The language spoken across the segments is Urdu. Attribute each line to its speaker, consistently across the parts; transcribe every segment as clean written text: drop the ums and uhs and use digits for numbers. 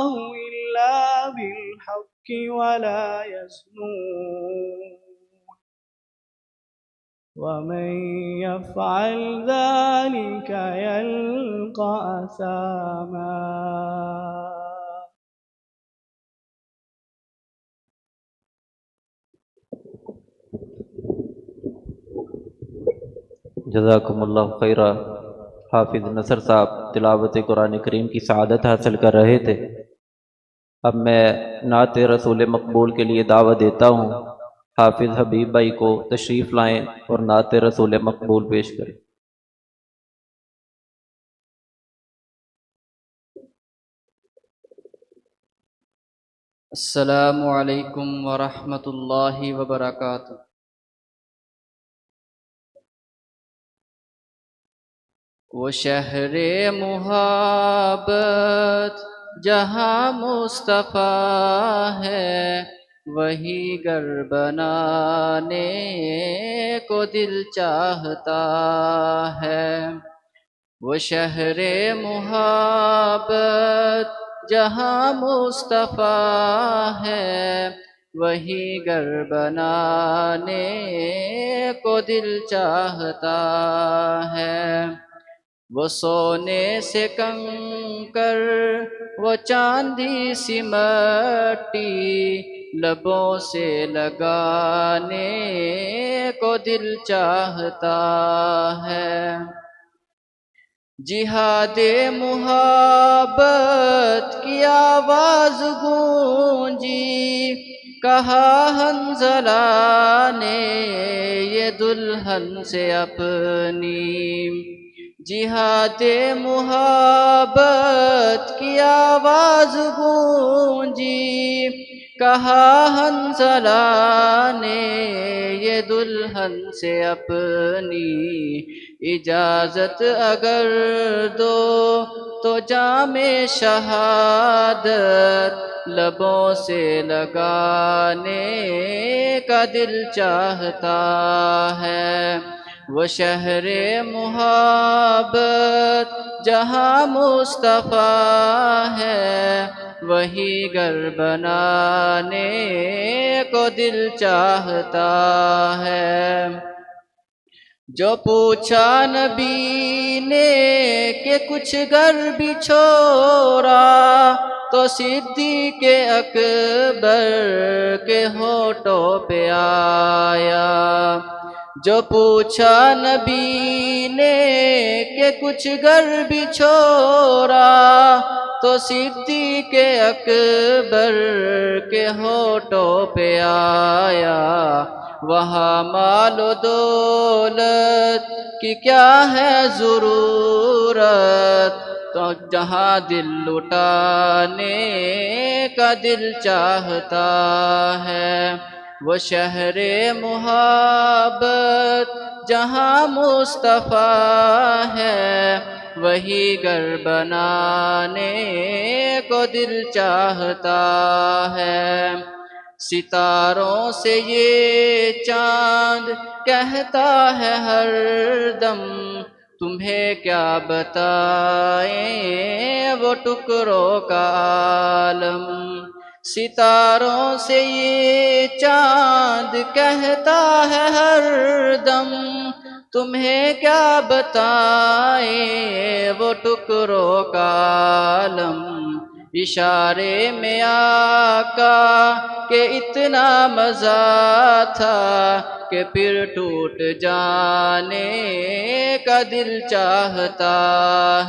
Speaker 1: الله إلا بالحق ولا يزنون ومن يفعل ذلك يلقى أثاما.
Speaker 2: جزاکم اللہ خیرہ۔ حافظ نصر صاحب تلاوت قرآن کریم کی سعادت حاصل کر رہے تھے۔ اب میں نعت رسول مقبول کے لیے دعوت دیتا ہوں۔ حافظ حبیب بھائی کو تشریف لائیں اور نعت رسول مقبول پیش کریں۔
Speaker 3: السلام علیکم ورحمۃ اللہ وبرکاتہ۔ وہ شہر محبت جہاں مصطفیٰ ہے، وہی گھر بنانے کو دل چاہتا ہے۔ وہ شہر محبت جہاں مصطفیٰ ہے، وہی گھر بنانے کو دل چاہتا ہے۔ وہ سونے سے کنکر، وہ چاندی سی مٹی، لبوں سے لگانے کو دل چاہتا ہے۔ جہاد محبت کی آواز گونجی، کہا حنظلہ نے یہ دلہن سے اپنی۔ جہاد محبت کی آواز گونجی، کہا حنظلہ نے یہ دلہن سے اپنی۔ اجازت اگر دو تو جام شہادت لبوں سے لگانے کا دل چاہتا ہے۔ وہ شہر محبت جہاں مصطفیٰ ہے، وہی گھر بنانے کو دل چاہتا ہے۔ جو پوچھا نبی نے کہ کچھ گھر بھی چھوڑا، تو صدیق اکبر کے ہونٹوں پہ آیا۔ جو پوچھا نبی نے کہ کچھ گھر بھی چھوڑا، تو صدیق اکبر کے ہونٹوں پہ آیا۔ وہاں مال و دولت کی کیا ہے ضرورت، تو جہاں دل لٹانے کا دل چاہتا ہے۔ وہ شہر محبت جہاں مصطفیٰ ہے، وہی گھر بنانے کو دل چاہتا ہے۔ ستاروں سے یہ چاند کہتا ہے ہر دم، تمہیں کیا بتائیں وہ ٹکڑوں کا عالم۔ ستاروں سے یہ چاند کہتا ہے ہر دم، تمہیں کیا بتائیں وہ ٹکڑوں کا عالم۔ اشارے میں آقا کہ اتنا مزہ تھا کہ پھر ٹوٹ جانے کا دل چاہتا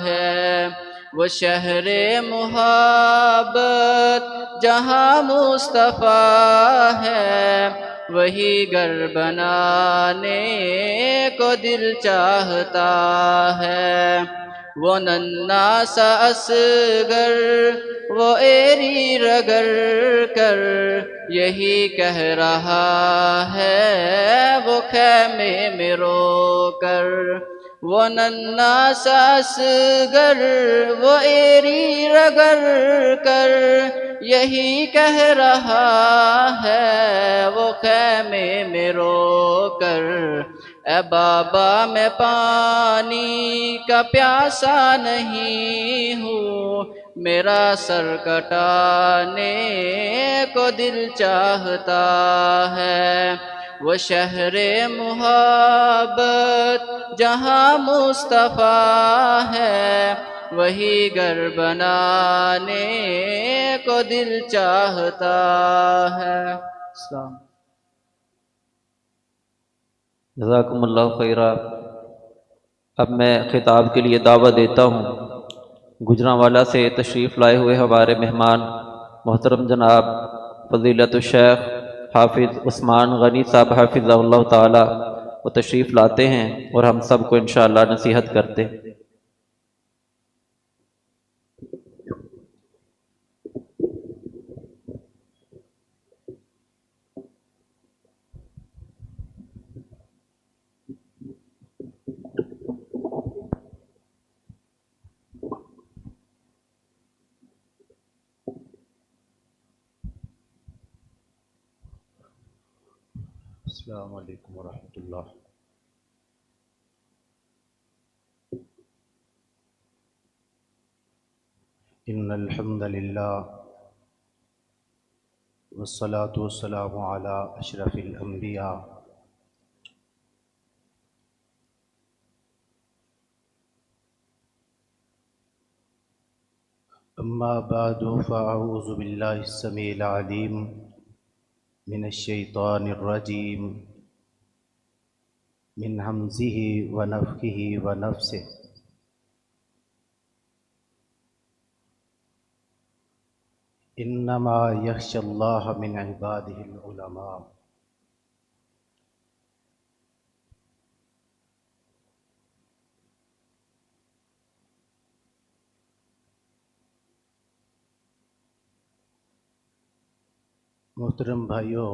Speaker 3: ہے۔ وہ شہر محبت جہاں مصطفیٰ ہے، وہی گھر بنانے کو دل چاہتا ہے۔ وہ ننھا سا اصغر وہ ایری رگڑ کر یہی کہہ رہا ہے وہ خیمے میں رو کر۔ وہ ننھا سا اصغر وہ ایری رگڑ کر یہی کہہ رہا ہے وہ خیمے میں رو کر۔ اے بابا میں پانی کا پیاسا نہیں ہوں، میرا سر کٹانے کو دل چاہتا ہے، وہ شہر محبت جہاں مصطفیٰ ہے، وہی گھر بنانے کو دل چاہتا ہے۔
Speaker 1: السلام
Speaker 2: جزاکم اللہ خیرہ۔ اب میں خطاب کے لیے دعوت دیتا ہوں گجرانوالا سے تشریف لائے ہوئے ہمارے مہمان محترم جناب فضیلت الشیخ حافظ عثمان غنی صاحب حافظہ اللہ تعالی، وہ تشریف لاتے ہیں اور ہم سب کو انشاءاللہ نصیحت کرتے ہیں۔
Speaker 4: السلام علیکم ورحمۃ اللہ۔ ان الحمد للہ والصلاة والسلام علی اشرف الانبیاء اما بعد فاعوذ باللہ السمیع العلیم من الشیطان الرجیم من ہمزہ ونفخہ ونفثہ۔ انما یخشی اللہ من عبادہ العلماء۔ محترم بھائیوں،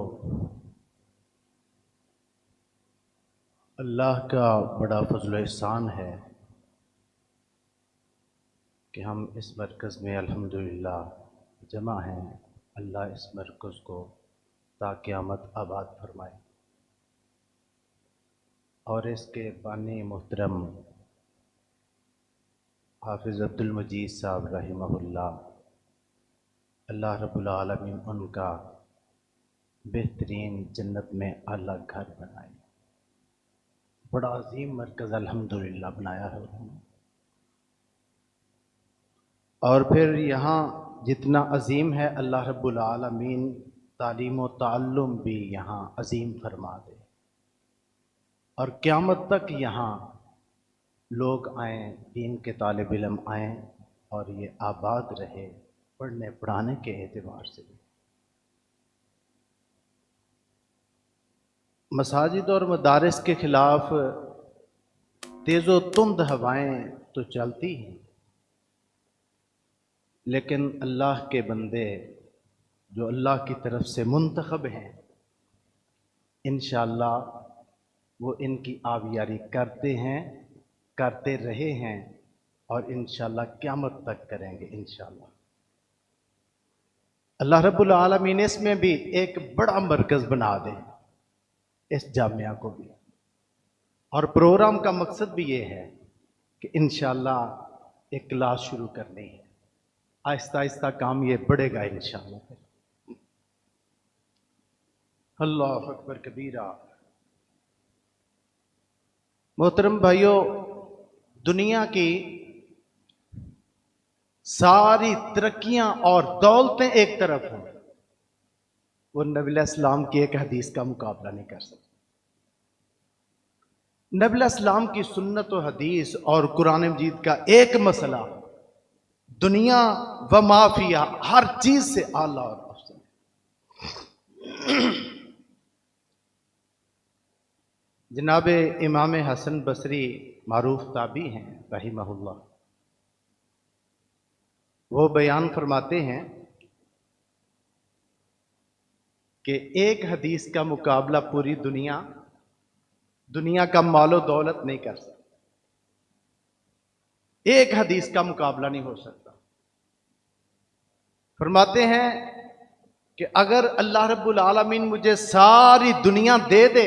Speaker 4: اللہ کا بڑا فضل و احسان ہے کہ ہم اس مرکز میں الحمدللہ جمع ہیں۔ اللہ اس مرکز کو تا قیامت آباد فرمائے، اور اس کے بانی محترم حافظ عبد المجید صاحب رحمہ اللہ، اللہ رب العالمین ان کا بہترین جنت میں اعلیٰ گھر بنائے۔ بڑا عظیم مرکز الحمدللہ بنایا ہے انہوں نے، اور پھر یہاں جتنا عظیم ہے اللہ رب العالمین تعلیم و تعلم بھی یہاں عظیم فرما دے، اور قیامت تک یہاں لوگ آئیں، دین کے طالب علم آئیں، اور یہ آباد رہے پڑھنے پڑھانے کے اعتبار سے بھی۔ مساجد اور مدارس کے خلاف تیز و تند ہوائیں تو چلتی ہیں، لیکن اللہ کے بندے جو اللہ کی طرف سے منتخب ہیں، انشاءاللہ وہ ان کی آبیاری کرتے ہیں، کرتے رہے ہیں، اور انشاءاللہ قیامت تک کریں گے انشاءاللہ۔ اللہ رب العالمین اس میں بھی ایک بڑا مرکز بنا دے اس جامعہ کو بھی، اور پروگرام کا مقصد بھی یہ ہے کہ انشاءاللہ ایک کلاس شروع کرنی ہے، آہستہ آہستہ کام یہ بڑھے گا انشاءاللہ۔ اللہ اکبر کبیرہ۔ محترم بھائیوں، دنیا کی ساری ترقیاں اور دولتیں ایک طرف ہیں، وہ نبی علیہ السلام کی ایک حدیث کا مقابلہ نہیں کر سکتے۔ نبی علیہ السلام کی سنت و حدیث اور قرآن مجید کا ایک مسئلہ دنیا و ما فیہا ہر چیز سے اعلیٰ اور افضل ہے۔ جناب امام حسن بصری معروف تابعی ہیں رحمہ اللہ، وہ بیان فرماتے ہیں کہ ایک حدیث کا مقابلہ پوری دنیا کا مال و دولت نہیں کر سکتا، ایک حدیث کا مقابلہ نہیں ہو سکتا۔ فرماتے ہیں کہ اگر اللہ رب العالمین مجھے ساری دنیا دے دے،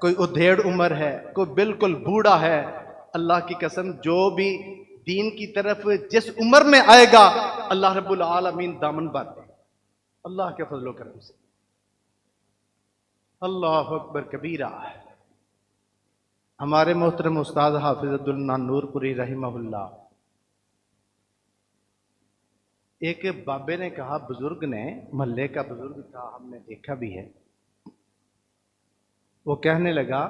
Speaker 4: کوئی ادھیڑ عمر ہے، کوئی بالکل بوڑھا ہے، اللہ کی قسم جو بھی دین کی طرف جس عمر میں آئے گا اللہ رب العالمین دامن بات دے اللہ کے فضل و کرم سے۔ اللہ اکبر کبیرہ۔ ہمارے محترم استاد حافظ عبداللہ نور پوری رحمہ اللہ، ایک بابے نے کہا، بزرگ نے، محلے کا بزرگ تھا، ہم نے دیکھا بھی ہے، وہ کہنے لگا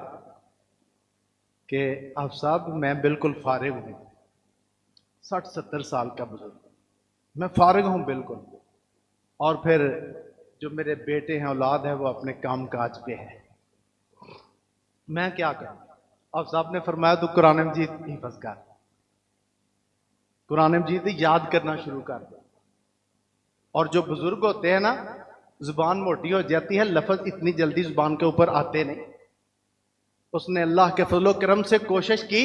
Speaker 4: کہ آپ صاحب میں بالکل فارغ ہوں، 60-70 سال کا بزرگ، میں فارغ ہوں بالکل، اور پھر جو میرے بیٹے ہیں، اولاد ہے، وہ اپنے کام کاج پہ ہے، میں کیا کروں؟ آپ صاحب نے فرمایا تو قرآن مجید حفظ کر، قرآن مجید یاد کرنا شروع کر دو۔ اور جو بزرگ ہوتے ہیں نا، زبان موٹی ہو جاتی ہے، لفظ اتنی جلدی زبان کے اوپر آتے نہیں۔ اس نے اللہ کے فضل و کرم سے کوشش کی،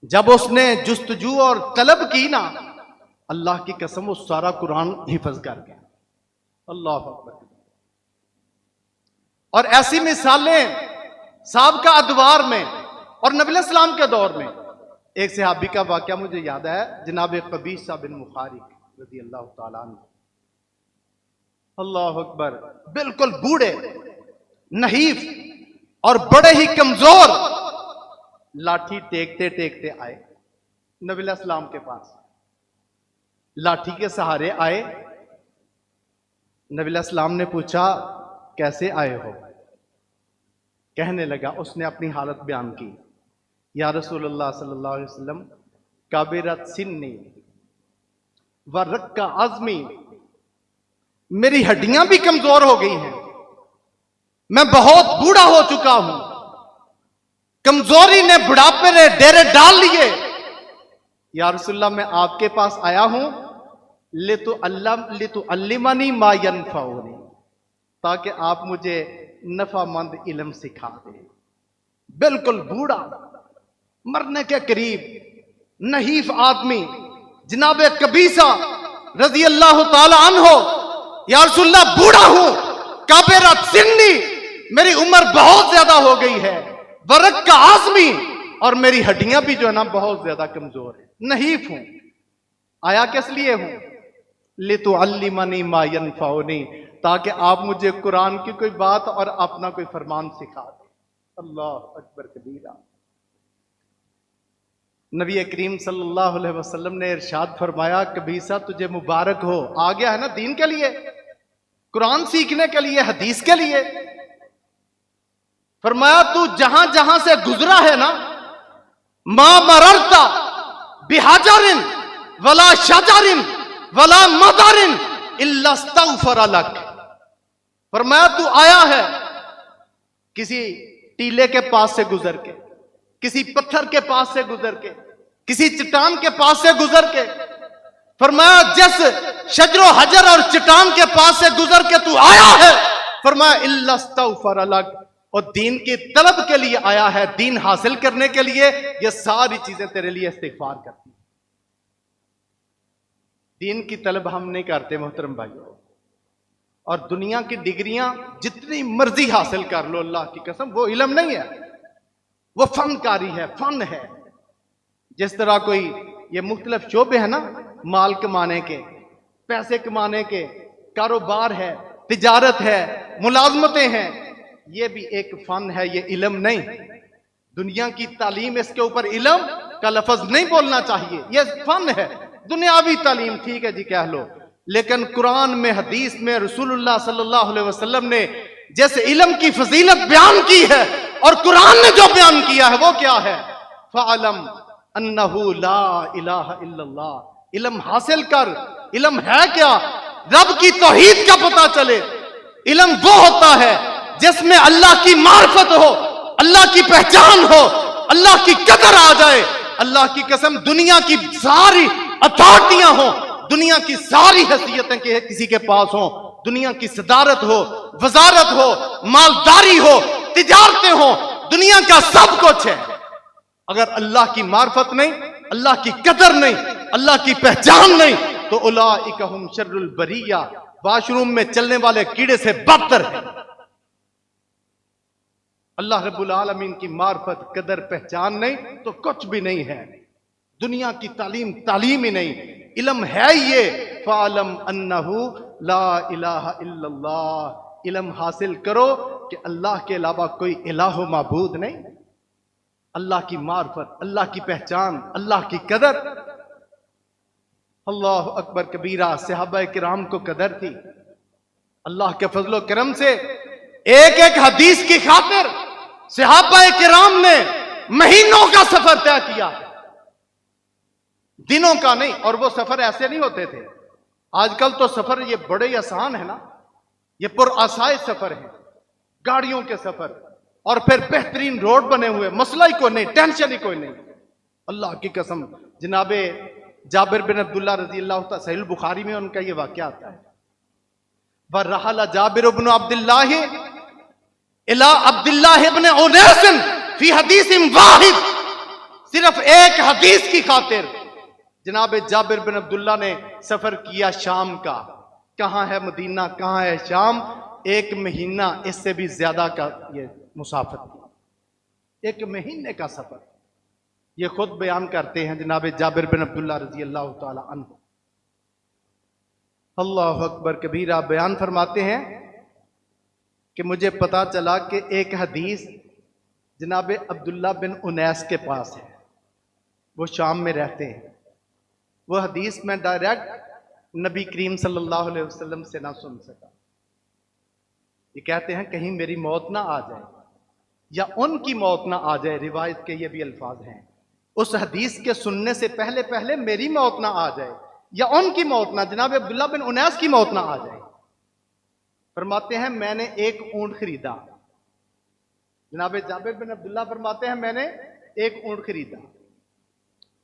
Speaker 4: جب اس نے جستجو اور طلب کی نا، اللہ کی قسم وہ سارا قرآن حفظ کر گیا۔ اللہ اکبر۔ اور ایسی مثالیں سابقہ ادوار میں اور نبی علیہ السلام کے دور میں، ایک صحابی کا واقعہ مجھے یاد ہے، جناب قبیصہ بن مخارق رضی اللہ تعالیٰ عنہ، اللہ اکبر، بالکل بوڑھے، نحیف اور بڑے ہی کمزور، لاٹھی ٹیکتے ٹیکتے آئے نبی علیہ السلام کے پاس، لاٹھی کے سہارے آئے۔ نبی علیہ السلام نے پوچھا کیسے آئے ہو؟ کہنے لگا، اس نے اپنی حالت بیان کی، یا رسول اللہ صلی اللہ علیہ وسلم، کابرت سنی ورق عظمی، میری ہڈیاں بھی کمزور ہو گئی ہیں، میں بہت بوڑھا ہو چکا ہوں، کمزوری نے بڑھاپے نے ڈیرے ڈال لیے، یا رسول اللہ میں آپ کے پاس آیا ہوں لِتُعَلِّمَنِي مَا يَنْفَعُنِي، تاکہ آپ مجھے نفع مند علم سکھا دیں۔ بالکل بوڑھا، مرنے کے قریب، نحیف آدمی، جناب قبیصہ رضی اللہ تعالی عنہ، یا رسول اللہ بوڑھا ہوں، کابرت سنی، میری عمر بہت زیادہ ہو گئی ہے، ورق کا عظمی، اور میری ہڈیاں بھی جو ہے نا بہت زیادہ کمزور ہیں، نحیف ہوں، آیا کس لیے ہوں؟ لِتُعَلِّمَنِي مَا يَنْفَعُنِي، تاکہ آپ مجھے قرآن کی کوئی بات اور اپنا کوئی فرمان سکھا دیں۔ اللہ اکبر کبیرہ۔ نبی کریم صلی اللہ علیہ وسلم نے ارشاد فرمایا، قبیصہ تجھے مبارک ہو، آ گیا ہے نا دین کے لیے، قرآن سیکھنے کے لیے، حدیث کے لیے۔ فرمایا تو جہاں جہاں سے گزرا ہے نا، ما مررت بحجر ولا شجر ولا مطر الا استغفر لک، فرمایا تو آیا ہے کسی ٹیلے کے پاس سے گزر کے، کسی پتھر کے پاس سے گزر کے، کسی چٹان کے پاس سے گزر کے، فرمایا جس شجر و حجر اور چٹان کے پاس سے گزر کے تو آیا ہے، فرمایا الا استغفر لک، اور دین کی طلب کے لیے آیا ہے، دین حاصل کرنے کے لیے، یہ ساری چیزیں تیرے لیے استغفار کرتی ہیں۔ دین کی طلب ہم نہیں کرتے محترم بھائیو، اور دنیا کی ڈگریاں جتنی مرضی حاصل کر لو، اللہ کی قسم وہ علم نہیں ہے، وہ فن کاری ہے، فن ہے۔ جس طرح کوئی یہ مختلف شعبے ہیں نا، مال کمانے کے، پیسے کمانے کے، کاروبار ہے، تجارت ہے، ملازمتیں ہیں، یہ بھی ایک فن ہے، یہ علم نہیں۔ دنیا کی تعلیم، اس کے اوپر علم کا لفظ نہیں بولنا چاہیے، یہ فن ہے۔ دنیاوی تعلیم ٹھیک ہے جی کہہ لو، لیکن قرآن میں، حدیث میں رسول اللہ صلی اللہ علیہ وسلم نے جیسے علم کی فضیلت بیان کی ہے، اور قرآن نے جو بیان کیا ہے وہ کیا ہے؟ فَعَلَمْ أَنَّهُ لَا إِلَهَ إِلَّا اللَّهِ، علم حاصل کر۔ علم ہے کیا؟ رب کی توحید کا پتہ چلے۔ علم وہ ہوتا ہے جس میں اللہ کی معرفت ہو، اللہ کی پہچان ہو، اللہ کی قدر آ جائے۔ اللہ کی قسم دنیا کی ساری اتھارٹیاں ہوں، دنیا کی ساری حیثیتیں کسی کے پاس ہوں، دنیا کی صدارت ہو، وزارت ہو، مالداری ہو، تجارتیں ہوں، دنیا کا سب کچھ ہے، اگر اللہ کی معرفت نہیں، اللہ کی قدر نہیں، اللہ کی پہچان نہیں، تو اولئک ہم شر البریہ، واش روم میں چلنے والے کیڑے سے بدتر ہے۔ اللہ رب العالمین کی معرفت قدر پہچان نہیں تو کچھ بھی نہیں ہے. دنیا کی تعلیم تعلیم ہی نہیں، علم ہے یہ. فَعَلَمْ أَنَّهُ لَا إِلَهَ إِلَّا اللَّهِ، علم حاصل کرو کہ اللہ کے علاوہ کوئی الہ و معبود نہیں. اللہ کی معرفت، اللہ کی پہچان، اللہ کی قدر. اللہ اکبر کبیرہ. صحابہ کرام کو قدر تھی. اللہ کے فضل و کرم سے ایک ایک حدیث کی خاطر صحابہ کرام نے مہینوں کا سفر طے کیا، دنوں کا نہیں. اور وہ سفر ایسے نہیں ہوتے تھے. آج کل تو سفر یہ بڑے ہی آسان ہے نا، یہ پر آسائش سفر ہے، گاڑیوں کے سفر، اور پھر بہترین روڈ بنے ہوئے، مسئلہ ہی کوئی نہیں، ٹینشن ہی کوئی نہیں. اللہ کی قسم، جناب جابر بن عبداللہ رضی اللہ تعالیٰ، صحیح البخاری میں ان کا یہ واقعہ آتا ہے. وَرَحَلَ جابر بن عبداللہ اِلَىٰ عبداللہ بن اُنَیسٍ فی حدیث واحد. صرف ایک حدیث کی خاطر جناب جابر بن عبداللہ نے سفر کیا شام کا. کہاں ہے مدینہ، کہاں ہے شام؟ 1 مہینہ، اس سے بھی زیادہ کا یہ مسافت، 1 مہینے کا سفر. یہ خود بیان کرتے ہیں جناب جابر بن عبداللہ رضی اللہ تعالی عنہ. اللہ اکبر کبیرہ. بیان فرماتے ہیں کہ مجھے پتا چلا کہ ایک حدیث جناب عبداللہ بن انیس کے پاس ہے، وہ شام میں رہتے ہیں. وہ حدیث میں ڈائریکٹ نبی کریم صلی اللہ علیہ وسلم سے نہ سن سکا. یہ کہتے ہیں کہیں میری موت نہ آ جائے یا ان کی موت نہ آ جائے. روایت کے یہ بھی الفاظ ہیں، اس حدیث کے سننے سے پہلے پہلے میری موت نہ آ جائے یا ان کی موت نہ، جناب عبداللہ بن انیس کی موت نہ آ جائے. فرماتے ہیں میں نے ایک اونٹ خریدا. جناب جابر بن عبداللہ فرماتے ہیں میں نے ایک اونٹ خریدا،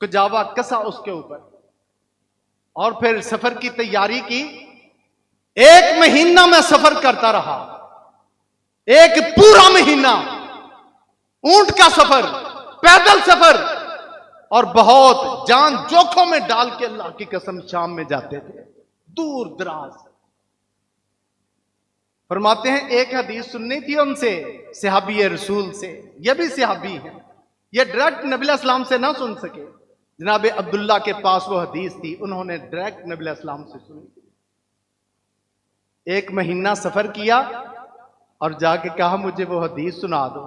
Speaker 4: کجاوا کسا اس کے اوپر، اور پھر سفر کی تیاری کی. 1 مہینہ میں سفر کرتا رہا، 1 پورا مہینہ اونٹ کا سفر، پیدل سفر، اور بہت جان جوکھوں میں ڈال کے اللہ کی قسم شام میں جاتے تھے، دور دراز. فرماتے ہیں ایک حدیث سننی تھی ان سے، صحابی رسول سے. یہ بھی صحابی ہیں، یہ ڈائریکٹ نبی علیہ السلام سے نہ سن سکے. جناب عبداللہ کے پاس وہ حدیث تھی، انہوں نے ڈائریکٹ نبی علیہ السلام سے سنی. 1 مہینہ سفر کیا اور جا کے کہا مجھے وہ حدیث سنا دو.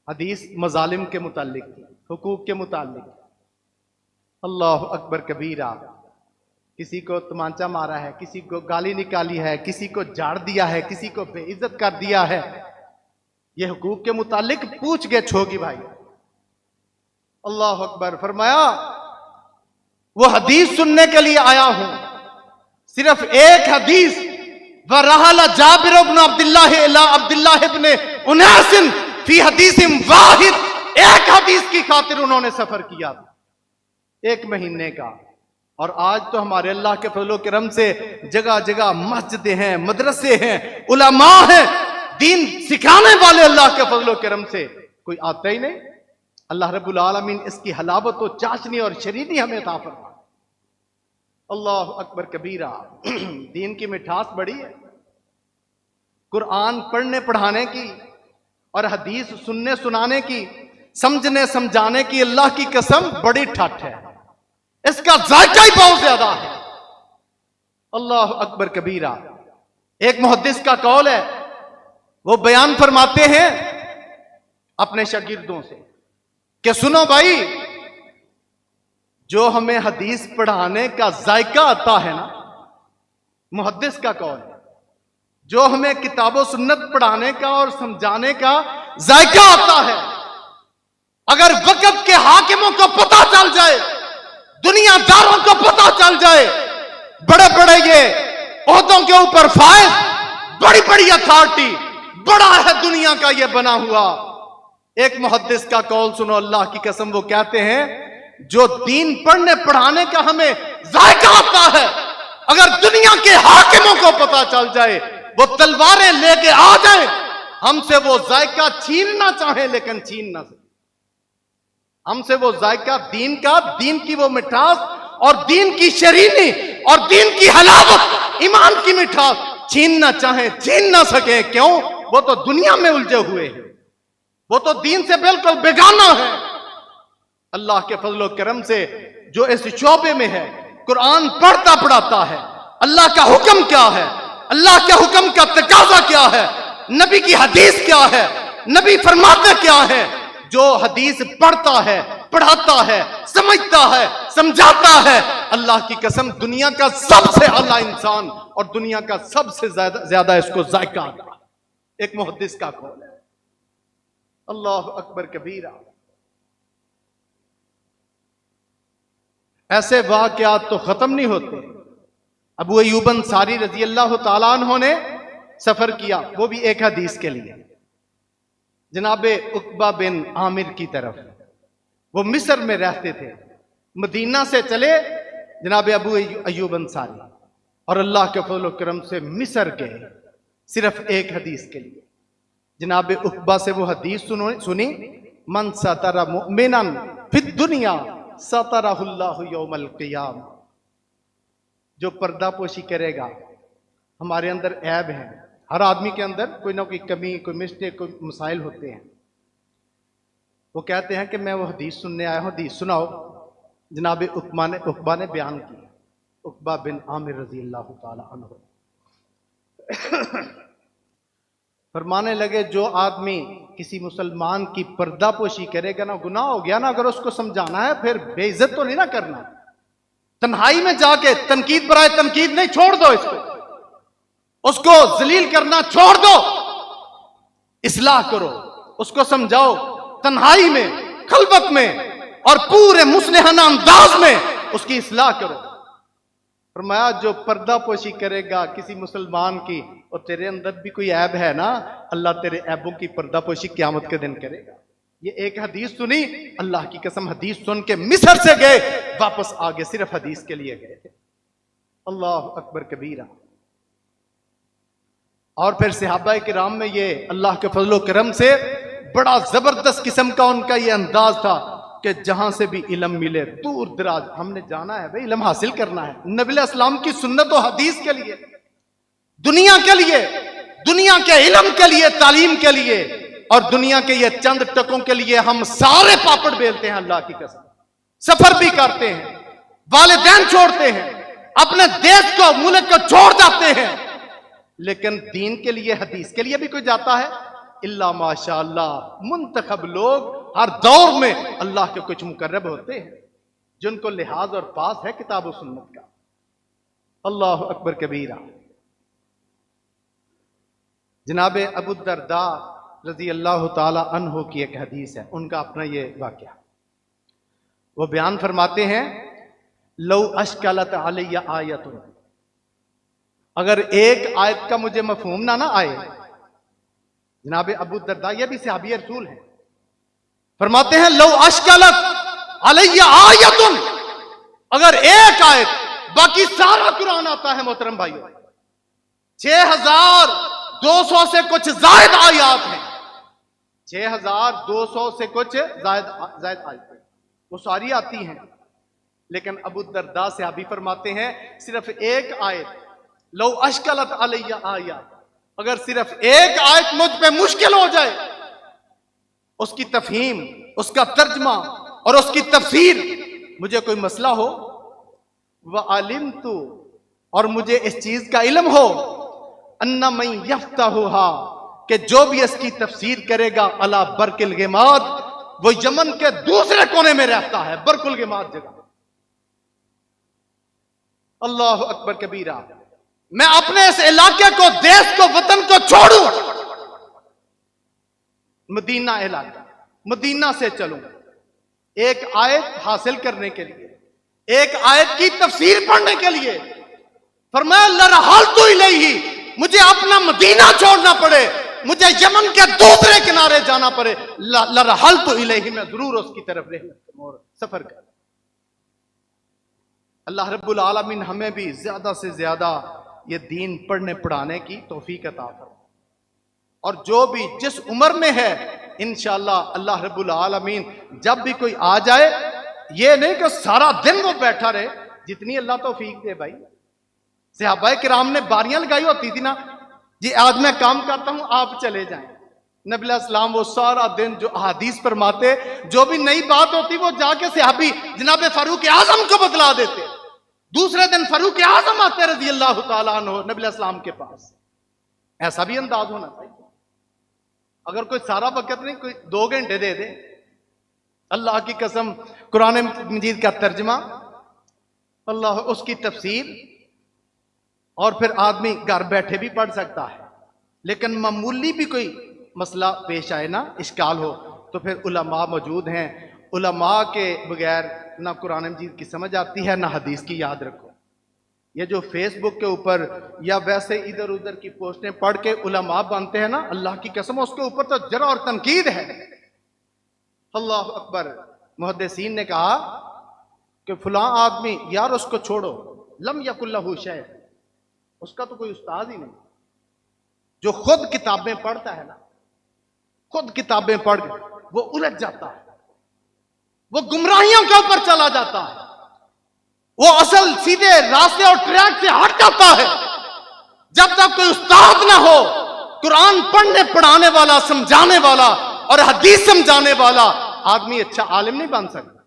Speaker 4: حدیث مظالم کے متعلق تھی، حقوق کے متعلق. اللہ اکبر کبیرہ. کسی کو تمانچہ مارا ہے، کسی کو گالی نکالی ہے، کسی کو جھاڑ دیا ہے، کسی کو بے عزت کر دیا ہے. یہ حقوق کے متعلق پوچھ گچھ ہوگی بھائی. اللہ اکبر. فرمایا وہ حدیث سننے کے لیے آیا ہوں، صرف ایک حدیث. وَرَحَلَ جابر بن عبداللہ اِلَىٰ عبداللہ بن انیس فی حدیث واحد. ایک حدیث کی خاطر انہوں نے سفر کیا تھا 1 مہینے کا. اور آج تو ہمارے اللہ کے فضل و کرم سے جگہ جگہ مسجدیں ہیں، مدرسے ہیں، علماء ہیں، دین سکھانے والے. اللہ کے فضل و کرم سے کوئی آتا ہی نہیں. اللہ رب العالمین اس کی حلاوت و چاشنی اور شیرینی ہمیں عطا فرمائے. اللہ اکبر کبیرہ. دین کی مٹھاس بڑی ہے. قرآن پڑھنے پڑھانے کی اور حدیث سننے سنانے کی، سمجھنے سمجھانے کی اللہ کی قسم بڑی ٹھٹ ہے. اس کا ذائقہ ہی بہت زیادہ ہے. اللہ اکبر کبیرہ. ایک محدث کا قول ہے، وہ بیان فرماتے ہیں اپنے شاگردوں سے کہ سنو بھائی، جو ہمیں حدیث پڑھانے کا ذائقہ آتا ہے نا، محدث کا قول ہے، جو ہمیں کتاب و سنت پڑھانے کا اور سمجھانے کا ذائقہ آتا ہے، اگر وقت کے حاکموں کو پتہ چل جائے، دنیا داروں کو پتہ چل جائے، بڑے بڑے یہ عہدوں کے اوپر فائز، بڑی بڑی اتھارٹی، بڑا ہے دنیا کا یہ بنا ہوا. ایک محدث کا قول سنو اللہ کی قسم. وہ کہتے ہیں جو دین پڑھنے پڑھانے کا ہمیں ذائقہ آتا ہے، اگر دنیا کے حاکموں کو پتہ چل جائے، وہ تلواریں لے کے آ جائیں، ہم سے وہ ذائقہ چھیننا چاہیں لیکن چھین نہ سکیں. ہم سے وہ ذائقہ دین کا، دین کی وہ مٹھاس اور دین کی شیرینی اور دین کی حلاوت، ایمان کی مٹھاس چھیننا چاہیں چھین نہ سکیں. کیوں؟ وہ تو دنیا میں الجھے ہوئے ہیں. وہ تو دین سے بالکل بیگانہ ہے. اللہ کے فضل و کرم سے جو اس شعبے میں ہے، قرآن پڑھتا پڑھاتا ہے، اللہ کا حکم کیا ہے، اللہ کے حکم کا تقاضا کیا ہے، نبی کی حدیث کیا ہے، نبی فرماتے کیا ہے، جو حدیث پڑھتا ہے، پڑھاتا ہے، سمجھتا ہے، سمجھاتا ہے، اللہ کی قسم دنیا کا سب سے اعلیٰ انسان اور دنیا کا سب سے زیادہ اس کو ذائقہ آتا ہے. ایک محدث کا قول ہے. اللہ اکبر کبیرہ. ایسے واقعات تو ختم نہیں ہوتے. ابو ایوب انصاری رضی اللہ تعالیٰ عنہ نے سفر کیا، وہ بھی ایک حدیث کے لیے، جناب عقبہ بن عامر کی طرف. وہ مصر میں رہتے تھے. مدینہ سے چلے جناب ابو ایوب انصاری اور اللہ کے فضل و کرم سے مصر گئے صرف ایک حدیث کے لیے. جناب عقبہ سے وہ حدیث سنی، من ستر مؤمنا فی الدنیا سترہ اللہ یوم القیامہ. جو پردہ پوشی کرے گا، ہمارے اندر عیب ہیں، ہر آدمی کے اندر کوئی نہ کوئی کمی، کوئی مسٹیک، کوئی مسائل ہوتے ہیں. وہ کہتے ہیں کہ میں وہ حدیث سننے آیا ہوں، حدیث سناؤ. جناب عقبہ نے بیان کی. عقبہ بن عامر رضی اللہ تعالی عنہ فرمانے لگے جو آدمی کسی مسلمان کی پردہ پوشی کرے گا نا، گناہ ہو گیا نا. اگر اس کو سمجھانا ہے پھر بے عزت تو نہیں نہ کرنا، تنہائی میں جا کے تنقید برائے تنقید نہیں، چھوڑ دو اس کو ذلیل کرنا چھوڑ دو، اصلاح کرو، اس کو سمجھاؤ تنہائی میں، خلوت میں اور پورے مصلحانہ انداز میں اس کی اصلاح کرو. فرمایا جو پردہ پوشی کرے گا کسی مسلمان کی اور تیرے اندر بھی کوئی عیب ہے نا، اللہ تیرے عیبوں کی پردہ پوشی قیامت کے دن کرے گا. یہ ایک حدیث سنی، اللہ کی قسم حدیث سن کے مصر سے گئے، واپس آگے صرف حدیث کے لیے گئے تھے. اللہ اکبر کبیرہ. اور پھر صحابہ کرام میں یہ اللہ کے فضل و کرم سے بڑا زبردست قسم کا ان کا یہ انداز تھا کہ جہاں سے بھی علم ملے، دور دراز ہم نے جانا ہے بھائی، علم حاصل کرنا ہے نبی علیہ السلام کی سنت و حدیث کے لیے، دنیا کے لیے، دنیا کے علم کے لیے، تعلیم کے لیے اور دنیا کے یہ چند ٹکوں کے لیے ہم سارے پاپڑ بیلتے ہیں. اللہ کی قسم سفر بھی کرتے ہیں، والدین چھوڑتے ہیں، اپنے دیش کو، ملک کو چھوڑ جاتے ہیں، لیکن دین کے لیے، حدیث کے لیے بھی کوئی جاتا ہے؟ اللہ ماشاء اللہ. منتخب لوگ ہر دور میں اللہ کے کچھ مقرب ہوتے ہیں جن کو لحاظ اور پاس ہے کتاب و سنت کا. اللہ اکبر کبیرہ. جناب ابو الدرداء رضی اللہ تعالی عنہ کی ایک حدیث ہے، ان کا اپنا یہ واقعہ. وہ بیان فرماتے ہیں لو اشکلت علی آیت، اگر ایک آیت کا مجھے مفہوم نہ آئے. جناب ابو الدرداء یہ بھی صحابی رسول ہیں، فرماتے ہیں لو اشکلت علی آیت، اگر ایک آیت، باقی سارا قرآن آتا ہے محترم بھائیو، 6200 سے کچھ زائد آیات ہیں، 6200 سے کچھ زائد آیات ہیں، وہ ساری آتی ہیں. لیکن ابو الدرداء صحابی فرماتے ہیں صرف ایک آیت، لو اشکلت علی آیات، اگر صرف ایک آیت مجھ پہ مشکل ہو جائے، اس کی تفہیم، اس کا ترجمہ اور اس کی تفسیر، مجھے کوئی مسئلہ ہو، وَعَلِمْتُ، اور مجھے اس چیز کا علم ہو، أَنَّ مَنْ يَفْتَحُهَا، کہ جو بھی اس کی تفسیر کرے گا، عَلَى بَرْقِ الْغِمَاد، وہ یمن کے دوسرے کونے میں رہتا ہے، برق الغماد جگہ. اللہ اکبر کبیرہ. میں اپنے اس علاقے کو، دیش کو، وطن کو چھوڑوں، مدینہ علاقہ، مدینہ سے چلوں ایک آیت حاصل کرنے کے لیے، ایک آیت کی تفسیر پڑھنے کے لیے. فرمایا لرحلت الیہ، مجھے اپنا مدینہ چھوڑنا پڑے، مجھے یمن کے دوسرے کنارے جانا پڑے، لرحلت الیہ، میں ضرور اس کی طرف اور سفر کر. اللہ رب العالمین ہمیں بھی زیادہ سے زیادہ یہ دین پڑھنے پڑھانے کی توفیق عطا فرمائے، اور جو بھی جس عمر میں ہے انشاءاللہ اللہ رب العالمین جب بھی کوئی آ جائے، یہ نہیں کہ سارا دن وہ بیٹھا رہے، جتنی اللہ توفیق دے. بھائی صحابہ کرام نے باریاں لگائی ہوتی تھی نا، جی آج میں کام کرتا ہوں آپ چلے جائیں، نبی علیہ السلام وہ سارا دن جو احادیث فرماتے، جو بھی نئی بات ہوتی وہ جا کے صحابی جناب فاروق اعظم کو بتلا دیتے. دوسرے دن فاروق اعظم آتے رضی اللہ تعالیٰ عنہ نبی علیہ السلام کے پاس. ایسا بھی انداز ہونا چاہیے. اگر کوئی سارا وقت نہیں، کوئی 2 گھنٹے دے دے. اللہ کی قسم قرآن مجید کا ترجمہ، اللہ اس کی تفسیر، اور پھر آدمی گھر بیٹھے بھی پڑھ سکتا ہے. لیکن معمولی بھی کوئی مسئلہ پیش آئے نا، اشکال ہو، تو پھر علماء موجود ہیں. علماء کے بغیر نہ قرآن مجید کی سمجھ آتی ہے نہ حدیث کی. یاد رکھو، یہ جو فیس بک کے اوپر یا ویسے ادھر ادھر کی پوسٹیں پڑھ کے علماء بنتے ہیں نا، اللہ کی قسم اس کے اوپر تو جرح اور تنقید ہے. اللہ اکبر. محدثین نے کہا کہ فلاں آدمی، یار اس کو چھوڑو، لم یکن لہ شیخ، اس کا تو کوئی استاد ہی نہیں. جو خود کتابیں پڑھتا ہے نا، خود کتابیں پڑھ وہ الجھ جاتا ہے، وہ گمراہیوں کے اوپر چلا جاتا ہے، وہ اصل سیدھے راستے اور ٹریک سے ہٹ جاتا ہے. جب تک کوئی استاد نہ ہو، قرآن پڑھنے پڑھانے والا، سمجھانے والا اور حدیث سمجھانے والا، آدمی اچھا عالم نہیں بن سکتا.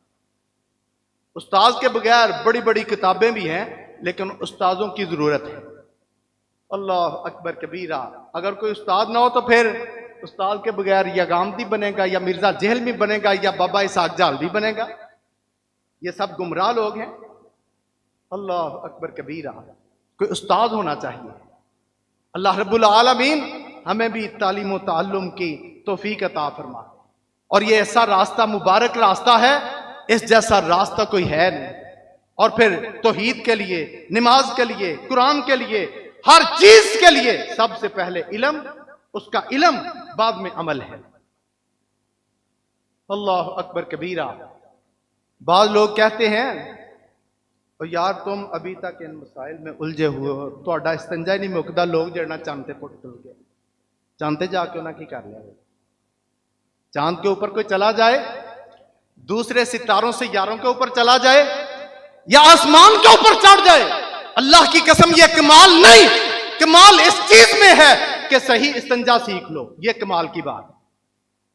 Speaker 4: استاذ کے بغیر بڑی بڑی کتابیں بھی ہیں، لیکن استاذوں کی ضرورت ہے. اللہ اکبر کبیرہ. اگر کوئی استاد نہ ہو تو پھر استاد کے بغیر یا گامدی بنے گا، یا مرزا جہلمی بنے گا، یا بابا اسحاق جہلوی بنے گا. یہ سب گمراہ لوگ ہیں. اللہ اکبر کبیرہ. کوئی استاد ہونا چاہیے. اللہ رب العالمین ہمیں بھی تعلیم و تعلم کی توفیق عطا فرما. اور یہ ایسا راستہ، مبارک راستہ ہے، اس جیسا راستہ کوئی ہے نہیں. اور پھر توحید کے لیے، نماز کے لیے، قرآن کے لیے، ہر چیز کے لیے سب سے پہلے علم، اس کا علم، بعد میں عمل ہے. اللہ اکبر کبیرہ. بعض لوگ کہتے ہیں اور یار تم ابھی تک ان مسائل میں الجھے ہوئے ہو، تہاڈا استنجا ہی نہیں مکدا. لوگ جڑنا چاندتے پٹ ٹل گئے، چاندتے جا کے انہاں کی کر لیا. چاند کے اوپر کوئی چلا جائے، دوسرے ستاروں سے یاروں کے اوپر چلا جائے، یا آسمان کے اوپر چڑھ جائے، اللہ کی قسم یہ کمال نہیں. کمال اس چیز میں ہے کہ صحیح استنجا سیکھ لو. یہ کمال کی بات.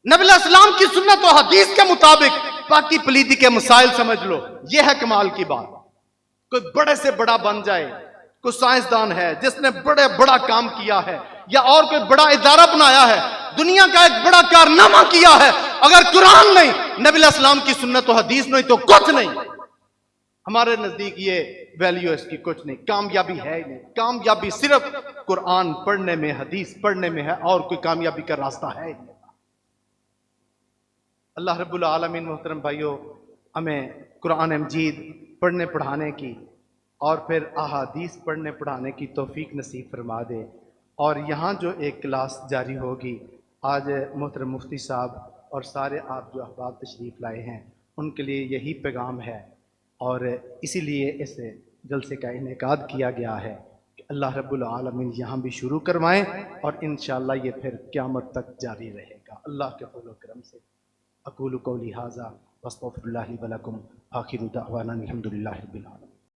Speaker 4: نبی علیہ السلام کی سنت و حدیث کے مطابق پاکی پلیدی کے مسائل سمجھ لو. یہ ہے کمال کی بات. کوئی بڑے سے بڑا بن جائے، کوئی سائنسدان ہے جس نے بڑا کام کیا ہے، یا اور کوئی بڑا ادارہ بنایا ہے، دنیا کا ایک بڑا کارنامہ کیا ہے، اگر قرآن نہیں، نبی علیہ السلام کی سنت و حدیث نہیں تو کچھ نہیں. ہمارے نزدیک یہ ویلیو اس کی کچھ نہیں. کامیابی ہے ہی نہیں. کامیابی صرف قرآن پڑھنے میں، حدیث پڑھنے میں ہے، اور کوئی کامیابی کا راستہ ہے ہی نہیں. اللہ رب العالمین محترم بھائیوں ہمیں قرآن مجید پڑھنے پڑھانے کی اور پھر احادیث پڑھنے پڑھانے کی توفیق نصیب فرما دے. اور یہاں جو ایک کلاس جاری ہوگی، آج محترم مفتی صاحب اور سارے آپ جو احباب تشریف لائے ہیں، ان کے لیے یہی پیغام ہے، اور اسی لیے اس جلسے کا انعقاد کیا گیا ہے کہ اللہ رب العالمین یہاں بھی شروع کروائیں، اور انشاءاللہ یہ پھر قیامت تک جاری رہے گا. اللہ کے فضل و کرم سے اقول قولی ھذا واستغفر اللہ لی ولکم. آخر دعوانا الحمد للہ رب العالمین.